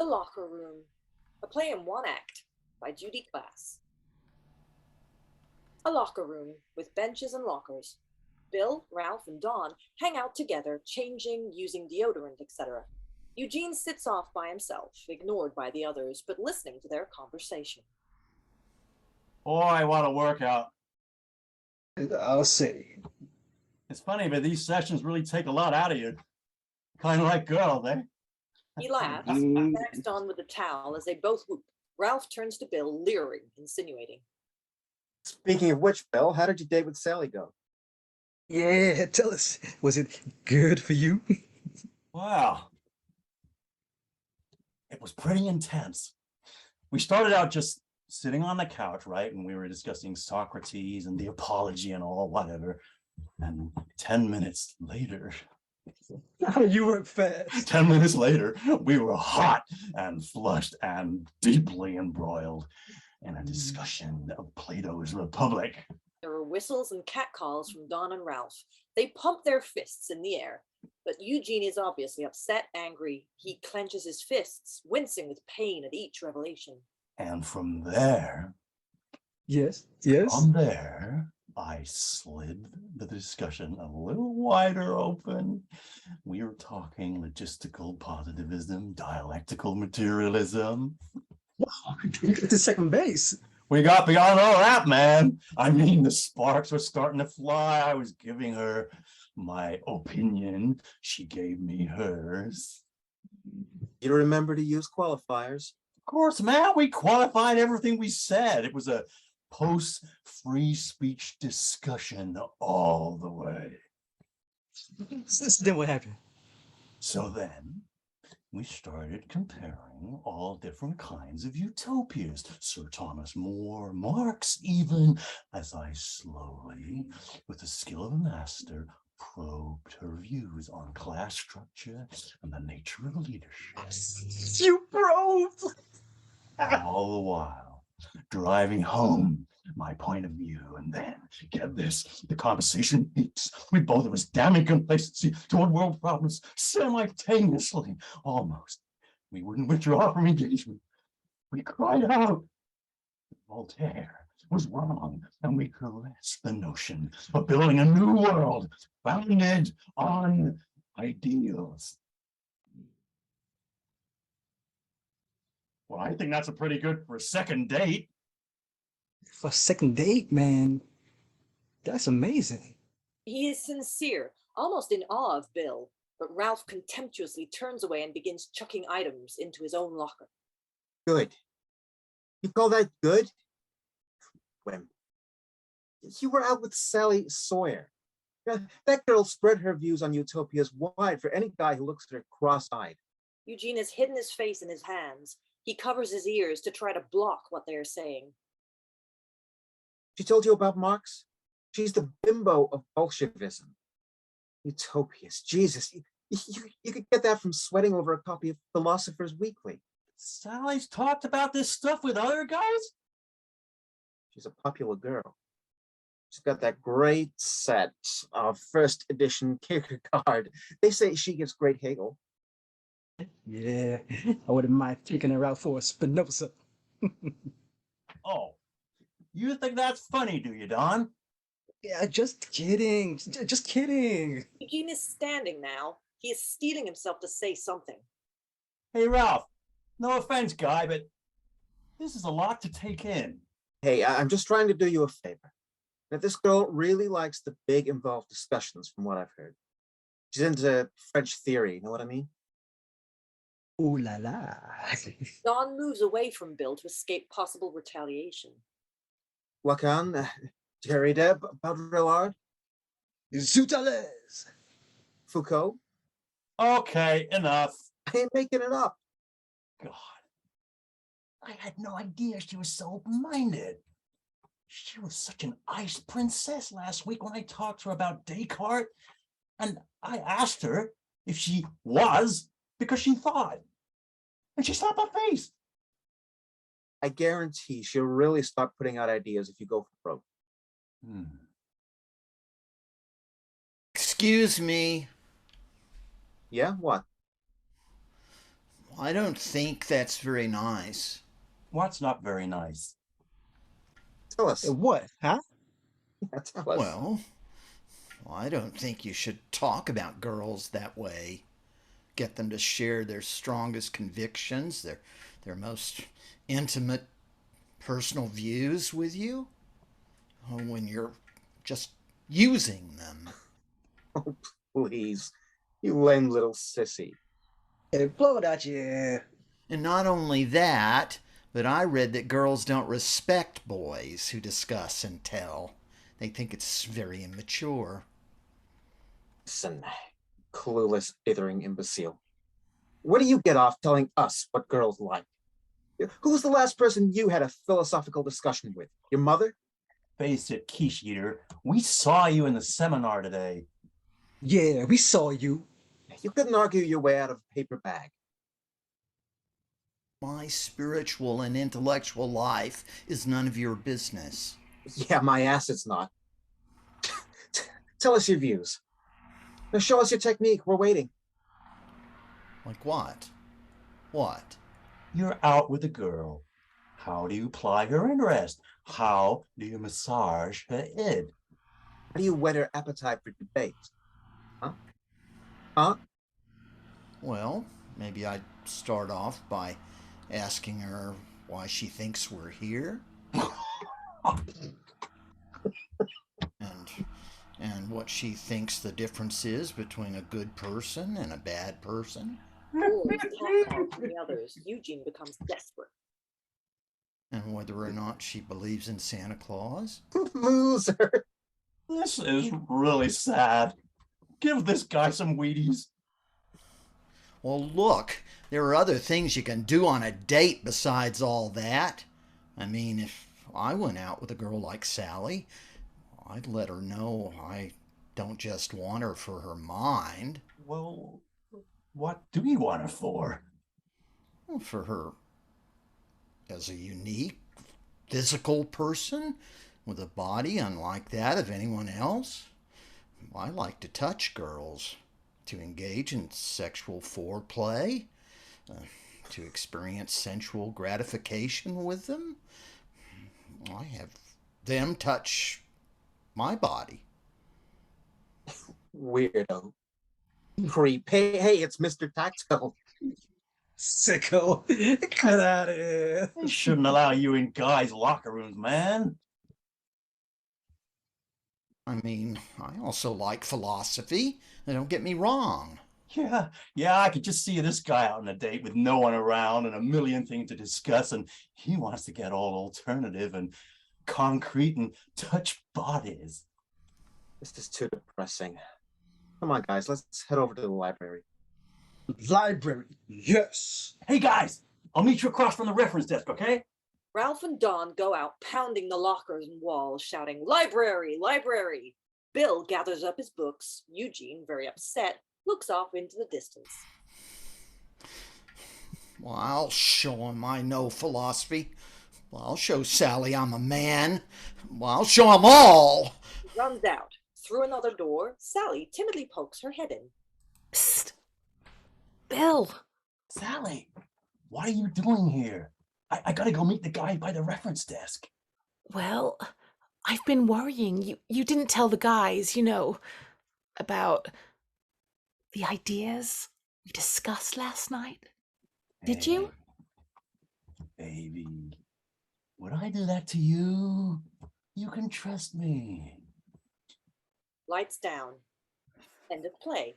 The Locker Room, a play in one act by Judy Klass. A locker room with benches and lockers. Bill, Ralph, and Dawn hang out together, changing, using deodorant, etc. Eugene sits off by himself, ignored by the others, but listening to their conversation. Boy, I want to work out. I'll say. It's funny, but these sessions really take a lot out of you. Kind of like girls, eh? He laughs, backs Dawn with a towel as they both whoop. Ralph turns to Bill, leering, insinuating. Speaking of which, Bill, how did your date with Sally go? Yeah, tell us. Was it good for you? Wow. It was pretty intense. We started out just sitting on the couch, right? And we were discussing Socrates and the apology and all, whatever. And 10 minutes later... You were fast. 10 minutes later, we were hot and flushed and deeply embroiled in a discussion of Plato's Republic. There were whistles and catcalls from Dawn and Ralph. They pump their fists in the air. But Eugene is obviously upset, angry. He clenches his fists, wincing with pain at each revelation. And from there... Yes. From there, I slid the discussion a little wider open. We were talking logistical positivism, dialectical materialism. Wow, you got to second base. We got beyond all that, man. I mean, the sparks were starting to fly. I was giving her my opinion. She gave me hers. You remember to use qualifiers? Of course, man. We qualified everything we said. It was a post-free speech discussion all the way. So then what happened? So then we started comparing all different kinds of utopias. Sir Thomas More, Marx even, as I slowly, with the skill of a master, probed her views on class structure and the nature of leadership. You probed! All the while driving home my point of view, and then, get this, the conversation peaks with both of us damning complacency toward world problems simultaneously. Almost. We wouldn't withdraw from engagement. We cried out. Voltaire was wrong, and we caressed the notion of building a new world founded on ideals. Well, I think that's a pretty good for a second date. For a second date, man. That's amazing. He is sincere, almost in awe of Bill, but Ralph contemptuously turns away and begins chucking items into his own locker. Good. You call that good? When you were out with Sally Sawyer. That girl spread her views on utopias wide for any guy who looks at her cross-eyed. Eugene has hidden his face in his hands. He covers his ears to try to block what they are saying. She told you about Marx? She's the bimbo of Bolshevism. Utopias, Jesus. You could get that from sweating over a copy of Philosopher's Weekly. Sally's talked about this stuff with other guys? She's a popular girl. She's got that great set of first edition Kierkegaard. They say she gives great Hegel. Yeah, I wouldn't mind taking her out for a Spinoza. Oh, you think that's funny, do you, Don? Yeah, just kidding. Just kidding. Eugene is standing now. He is steeling himself to say something. Hey, Ralph, no offense, guy, but this is a lot to take in. Hey, I'm just trying to do you a favor. Now, this girl really likes the big, involved discussions, from what I've heard. She's into French theory, you know what I mean? Ooh la la. Dawn moves away from Bill to escape possible retaliation. Lacan, Jerry Deb, Baudrillard, Zut à l'aise. Foucault. Okay, enough. I ain't making it up. God, I had no idea she was so open-minded. She was such an ice princess last week when I talked to her about Descartes, and I asked her if she was because she thought, and she slapped my face. I guarantee she'll really start putting out ideas if you go for broke. Excuse me. Yeah, what? I don't think that's very nice. What's not very nice? Tell us. What, huh? Yeah, tell us. Well, I don't think you should talk about girls that way. Get them to share their strongest convictions, their most intimate personal views with you when you're just using them. Oh, please. You lame little sissy. Hey, blow it out your ear. And not only that, but I read that girls don't respect boys who discuss and tell. They think it's very immature. Listen, clueless, ithering imbecile. What do you get off telling us what girls like? Who was the last person you had a philosophical discussion with? Your mother? Face it, quiche eater. We saw you in the seminar today. Yeah, we saw you. You couldn't argue your way out of a paper bag. My spiritual and intellectual life is none of your business. Yeah, my ass it's not. Tell us your views. Now show us your technique. We're waiting. Like what? What? You're out with a girl. How do you ply her interest? How do you massage her id? How do you whet her appetite for debate? Huh? Huh? Well, maybe I'd start off by asking her why she thinks we're here. and what she thinks the difference is between a good person and a bad person. Roars talk from the others. Eugene becomes desperate. And whether or not she believes in Santa Claus. Loser. This is really sad. Give this guy some Wheaties. Well, look, there are other things you can do on a date besides all that. I mean, if I went out with a girl like Sally, I'd let her know I don't just want her for her mind. Well, what do you want her for? Well, for her as a unique physical person with a body unlike that of anyone else. I like to touch girls, to engage in sexual foreplay, to experience sensual gratification with them. I have them touch my body. Weirdo. Creep. Hey, it's Mr. Tactile. Sicko. Get out of here. They shouldn't allow you in guys' locker rooms, man. I mean, I also like philosophy. Don't get me wrong. Yeah, I could just see this guy out on a date with no one around and a million things to discuss, and he wants to get all alternative and concrete and touch bodies. This is too depressing. Come on, guys, let's head over to the library. Library, yes. Hey, guys, I'll meet you across from the reference desk, okay? Ralph and Don go out, pounding the lockers and walls, shouting, "Library! Library!" Bill gathers up his books. Eugene, very upset, looks off into the distance. Well, I'll show him I know philosophy. Well, I'll show Sally I'm a man. Well, I'll show 'em all. He runs out. Through another door, Sally timidly pokes her head in. Psst. Bill. Sally, what are you doing here? I gotta go meet the guy by the reference desk. Well, I've been worrying. You didn't tell the guys, about the ideas we discussed last night. Did you? Baby, would I do that to you? You can trust me. Lights down. End of play.